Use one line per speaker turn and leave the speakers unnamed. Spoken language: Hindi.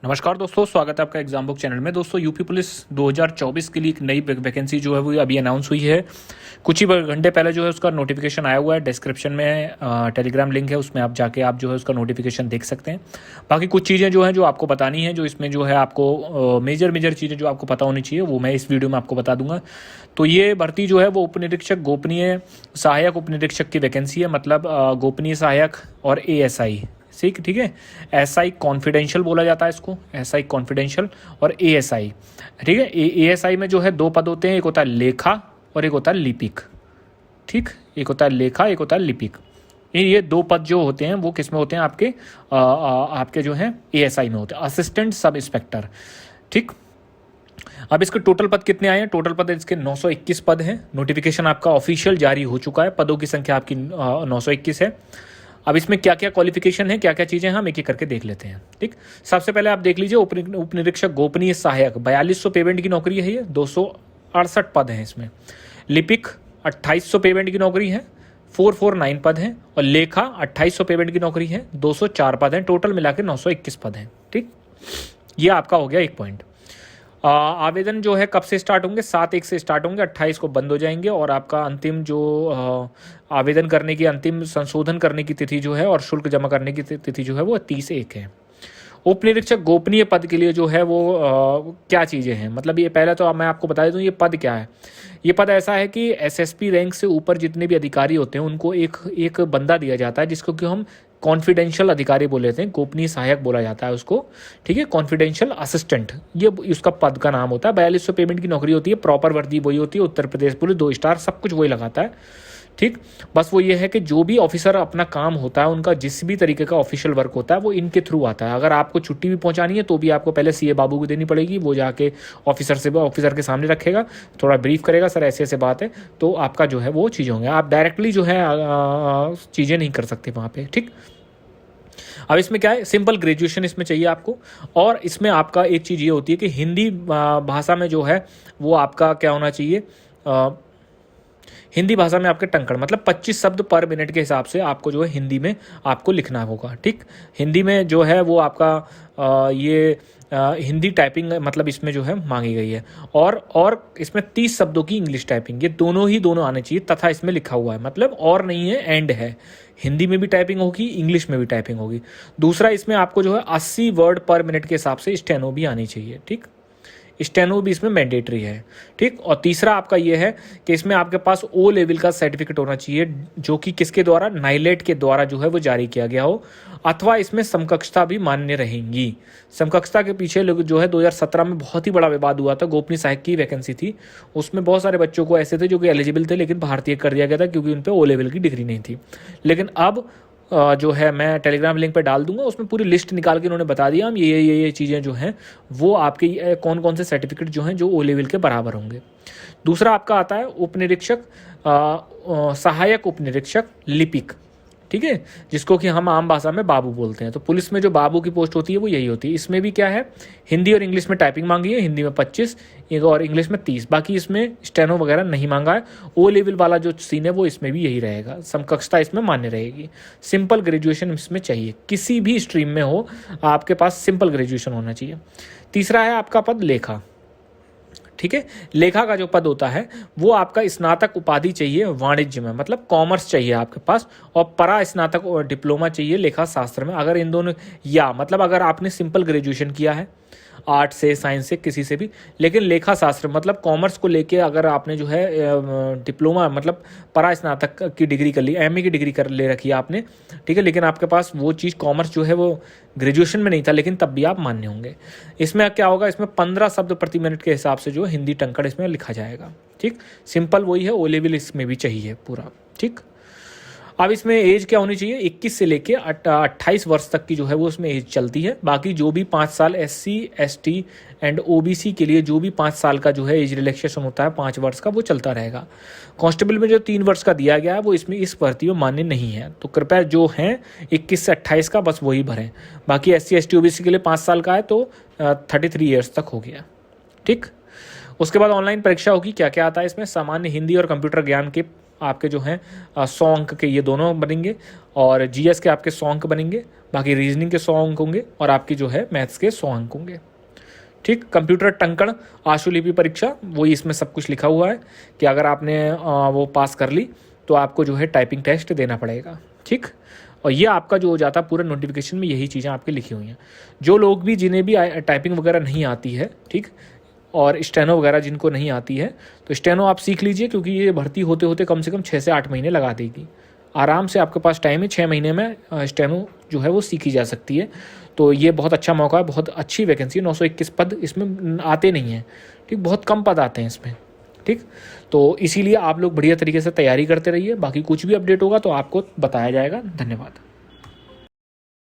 नमस्कार दोस्तों, स्वागत है आपका एग्जाम बुक चैनल में। दोस्तों यूपी पुलिस 2024 के लिए एक नई वैकेंसी जो है वो अभी अनाउंस हुई है। कुछ ही घंटे पहले जो है उसका नोटिफिकेशन आया हुआ है। डिस्क्रिप्शन में टेलीग्राम लिंक है, उसमें आप जाके आप जो है उसका नोटिफिकेशन देख सकते हैं। बाकी कुछ चीज़ें जो हैं जो आपको बतानी है, जो इसमें जो है आपको मेजर चीज़ें जो आपको पता होनी चाहिए वो मैं इस वीडियो में आपको बता दूंगा। तो ये भर्ती जो है वो उपनिरीक्षक गोपनीय सहायक उपनिरीक्षक की वैकेंसी है, मतलब गोपनीय सहायक और ASI। ठीक है। SI कॉन्फिडेंशियल बोला जाता है इसको, SI कॉन्फिडेंशियल और ASI। ठीक है। ASI में जो है दो पद होते हैं, एक होता है लेखा और एक होता है लिपिक। ठीक, एक होता है लेखा, एक होता है लिपिक। ये दो पद जो होते हैं वो किस में होते हैं, आपके जो हैं ASI में होते हैं, असिस्टेंट सब इंस्पेक्टर। ठीक। अब इसके टोटल पद कितने आए हैं? टोटल पद इसके 921 पद हैं। नोटिफिकेशन आपका ऑफिशियल जारी हो चुका है। पदों की संख्या आपकी 921 है। अब इसमेमें क्या क्या क्वालिफिकेशन है, क्या क्या चीज़ें हम एक एक करके देख लेते हैं। ठीक। सबसे पहले आप देख लीजिए उपनिरीक्षक गोपनीय सहायक 4200 पेमेंट की नौकरी है, ये 268 पद हैं इसमें। लिपिक 2800 पेमेंट की नौकरी है, 449 पद हैं। और लेखा 2800 पेमेंट की नौकरी है, 204 पद हैं। टोटल मिला के 921 पद हैं। ठीक, ये आपका हो गया एक पॉइंट। आवेदन जो है कब से स्टार्ट होंगे? 7/1 से स्टार्ट होंगे, 28 को बंद हो जाएंगे। और आपका अंतिम जो आवेदन करने की अंतिम संशोधन करने की तिथि जो है और शुल्क जमा करने की तिथि जो है वो 30/1 है। उपनिरीक्षक गोपनीय पद के लिए जो है वो क्या चीज़ें हैं, मतलब ये पहले तो मैं आपको बता देता हूँ ये पद क्या है। ये पद ऐसा है कि SSP रैंक से ऊपर जितने भी अधिकारी होते हैं उनको एक बंदा दिया जाता है, जिसको कि हम कॉन्फिडेंशियल अधिकारी बोल लेते हैं, गोपनीय सहायक बोला जाता है उसको। ठीक है, कॉन्फिडेंशियल असिस्टेंट ये उसका पद का नाम होता है। 4200 पेमेंट की नौकरी होती है। प्रॉपर वर्दी वही होती है, उत्तर प्रदेश पुलिस 2 स्टार सब कुछ वही लगाता है। ठीक, बस वो ये है कि जो भी ऑफिसर अपना काम होता है, उनका जिस भी तरीके का ऑफिशियल वर्क होता है वो इनके थ्रू आता है। अगर आपको छुट्टी भी पहुंचानी है तो भी आपको पहले CA बाबू को देनी पड़ेगी। वो जाके ऑफिसर के सामने रखेगा, थोड़ा ब्रीफ करेगा, सर ऐसे ऐसे बात है, तो आपका जो है वो चीज़ें होंगे। आप डायरेक्टली जो है चीज़ें नहीं कर सकते वहाँ पे। ठीक। अब इसमें क्या है, सिंपल ग्रेजुएशन इसमें चाहिए आपको। और इसमें आपका एक चीज़ ये होती है कि हिंदी भाषा में जो है वो आपका क्या होना चाहिए, हिंदी भाषा में आपके टंकण मतलब 25 शब्द पर मिनट के हिसाब से आपको जो है हिंदी में आपको लिखना होगा। ठीक, हिंदी में जो है वो आपका हिंदी टाइपिंग मतलब इसमें जो है मांगी गई है। और इसमें 30 शब्दों की इंग्लिश टाइपिंग, ये दोनों आने चाहिए। तथा इसमें लिखा हुआ है, मतलब और नहीं है, एंड है। हिंदी में भी टाइपिंग होगी, इंग्लिश में भी टाइपिंग होगी। दूसरा, इसमें आपको जो है 80 वर्ड पर मिनट के हिसाब से स्टेनो भी आनी चाहिए। ठीक, स्टेनो भी इसमें मैंडेटरी है। ठीक। और तीसरा आपका ये है कि इसमें आपके पास O लेवल का सर्टिफिकेट होना चाहिए, जो कि किसके द्वारा, नाइलेट के द्वारा जो है वो जारी किया गया हो, अथवा इसमें समकक्षता भी मान्य रहेंगी। समकक्षता के पीछे लोग जो है 2017 में बहुत ही बड़ा विवाद हुआ था। गोपनीय सहायक की वैकेंसी थी, उसमें बहुत सारे बच्चों को ऐसे थे जो कि एलिजिबल थे, लेकिन भारतीय कर दिया गया था क्योंकि उन पर O लेवल की डिग्री नहीं थी। लेकिन अब जो है मैं टेलीग्राम लिंक पे डाल दूंगा, उसमें पूरी लिस्ट निकाल के उन्होंने बता दिया हम ये चीज़ें जो हैं वो आपके कौन कौन से सर्टिफिकेट जो हैं जो O लेवल के बराबर होंगे। दूसरा आपका आता है उपनिरीक्षक सहायक उपनिरीक्षक लिपिक। ठीक है, जिसको कि हम आम भाषा में बाबू बोलते हैं। तो पुलिस में जो बाबू की पोस्ट होती है वो यही होती है। इसमें भी क्या है, हिंदी और इंग्लिश में टाइपिंग मांगी है, हिंदी में 25 और इंग्लिश में 30। बाकी इसमें स्टेनो वगैरह नहीं मांगा है। O लेवल वाला जो सीन है वो इसमें भी यही रहेगा, समकक्षता इसमें मान्य रहेगी। सिंपल ग्रेजुएशन इसमें चाहिए, किसी भी स्ट्रीम में हो आपके पास सिंपल ग्रेजुएशन होना चाहिए। तीसरा है आपका पद लेखा। ठीक है, लेखा का जो पद होता है वो आपका स्नातक उपाधि चाहिए वाणिज्य में, मतलब कॉमर्स चाहिए आपके पास, और परा स्नातक और डिप्लोमा चाहिए लेखा शास्त्र में। अगर इन दोनों, या मतलब अगर आपने सिंपल ग्रेजुएशन किया है आर्ट से, साइंस से, किसी से भी, लेकिन लेखा शास्त्र मतलब कॉमर्स को लेके अगर आपने जो है डिप्लोमा मतलब परा स्नातक की डिग्री कर ली, MA की डिग्री कर ले रखी है आपने, ठीक है, लेकिन आपके पास वो चीज़ कॉमर्स जो है वो ग्रेजुएशन में नहीं था, लेकिन तब भी आप मान्य होंगे। इसमें क्या होगा, इसमें 15 शब्द प्रति मिनट के हिसाब से जो हिंदी टंकड़ इसमें लिखा जाएगा। ठीक, सिंपल वही है, O लेवल इसमें भी चाहिए पूरा। ठीक। अब इसमें एज क्या होनी चाहिए, 21 से लेके 28 वर्ष तक की जो है वो उसमें एज चलती है। बाकी जो भी 5 साल SC ST एंड OBC के लिए जो भी 5 साल का जो है एज रिलैक्सेशन होता है 5 वर्ष का, वो चलता रहेगा। कांस्टेबल में जो 3 वर्ष का दिया गया है वो इसमें इस भर्ती में मान्य नहीं है, तो कृपया जो है 21 से 28 का बस वही भरें। बाकी SC ST OBC के लिए 5 साल का है तो 33 ईयर्स तक हो गया। ठीक। उसके बाद ऑनलाइन परीक्षा होगी। क्या क्या आता है इसमें, सामान्य हिंदी और कंप्यूटर ज्ञान के आपके जो हैं 100 अंक के ये दोनों बनेंगे, और जीएस के आपके 100 अंक बनेंगे, बाकी रीजनिंग के 100 अंक होंगे, और आपकी जो है मैथ्स के 100 अंक होंगे। ठीक, कंप्यूटर टंकण आशुलिपि परीक्षा, वही इसमें सब कुछ लिखा हुआ है कि अगर आपने वो पास कर ली तो आपको जो है टाइपिंग टेस्ट देना पड़ेगा। ठीक, और ये आपका जो हो जाता है पूरे नोटिफिकेशन में यही चीज़ें आपकी लिखी हुई हैं। जो लोग भी जिन्हें भी टाइपिंग वगैरह नहीं आती है, ठीक, और स्टेनो वगैरह जिनको नहीं आती है, तो स्टेनो आप सीख लीजिए, क्योंकि ये भर्ती होते होते कम से कम 6 से 8 महीने लगा देगी। आराम से आपके पास टाइम है, 6 महीने में स्टेनो जो है वो सीखी जा सकती है। तो ये बहुत अच्छा मौका है, बहुत अच्छी वैकेंसी है। 921 पद इसमें आते नहीं हैं, ठीक, बहुत कम पद आते हैं इसमें। ठीक, तो इसीलिए आप लोग बढ़िया तरीके से तैयारी करते रहिए। बाकी कुछ भी अपडेट होगा तो आपको बताया जाएगा। धन्यवाद।